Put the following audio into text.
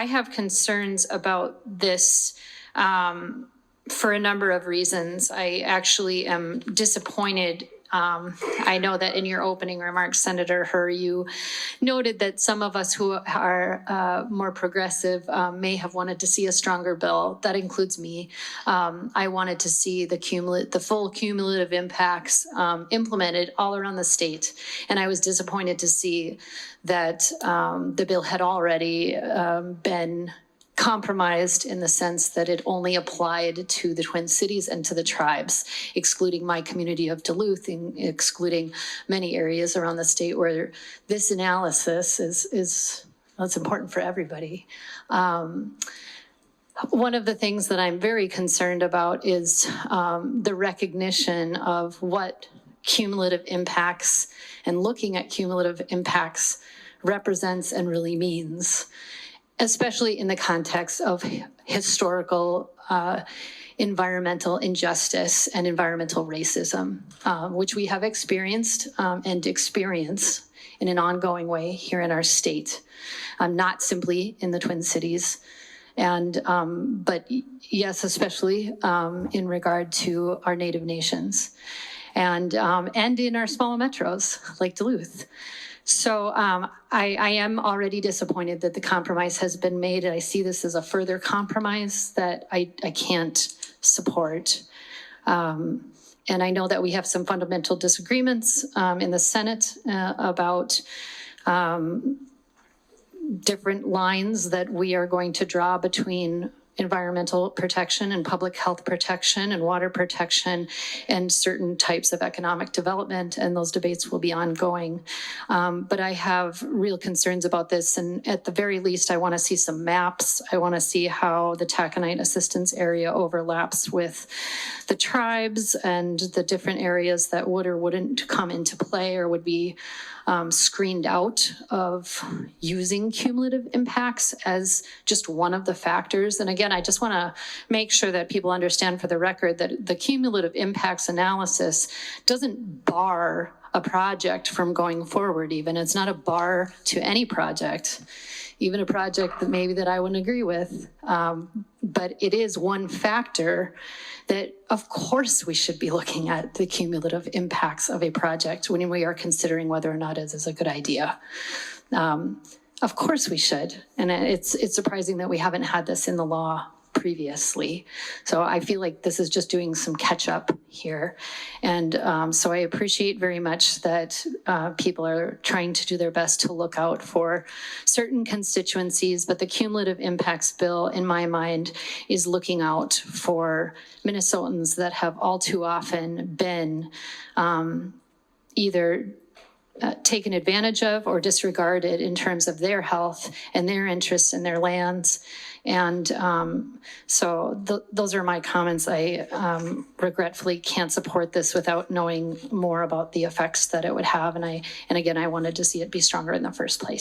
I have concerns about this for a number of reasons. I actually am disappointed. I know that in your opening remarks, Senator Herr, you noted that some of us who are more progressive may have wanted to see a stronger bill. That includes me. I wanted to see the full cumulative impacts implemented all around the state. And I was disappointed to see that the bill had already been compromised in the sense that it only applied to the Twin Cities and to the tribes, excluding my community of Duluth, and excluding many areas around the state where this analysis is important for everybody. One of the things that I'm very concerned about is the recognition of what cumulative impacts and looking at cumulative impacts represents and really means, especially in the context of historical environmental injustice and environmental racism, which we have experienced and experience in an ongoing way here in our state, not simply in the Twin Cities, and but yes, especially in regard to our Native nations, and in our small metros like Duluth. So I am already disappointed that the compromise has been made, and I see this as a further compromise that I can't support. And I know that we have some fundamental disagreements in the Senate about different lines that we are going to draw between environmental protection and public health protection and water protection and certain types of economic development, and those debates will be ongoing. But I have real concerns about this, and at the very least, I want to see some maps. I want to see how the taconite assistance area overlaps with the tribes and the different areas that would or wouldn't come into play or would be screened out of using cumulative impacts as just one of the factors. And again, I just want to make sure that people understand for the record that the cumulative impacts analysis doesn't bar a project from going forward even. It's not a bar to any project, even a project that maybe that I wouldn't agree with. But it is one factor that, of course, we should be looking at the cumulative impacts of a project when we are considering whether or not it is a good idea. Of course we should. And it's surprising that we haven't had this in the law previously. So I feel like this is just doing some catch up here. And so I appreciate very much that people are trying to do their best to look out for certain constituencies, but the cumulative impacts bill, in my mind, is looking out for Minnesotans that have all too often been either taken advantage of or disregarded in terms of their health and their interests in their lands. And so those are my comments. I regretfully can't support this without knowing more about the effects that it would have. And again, I wanted to see it be stronger in the first place.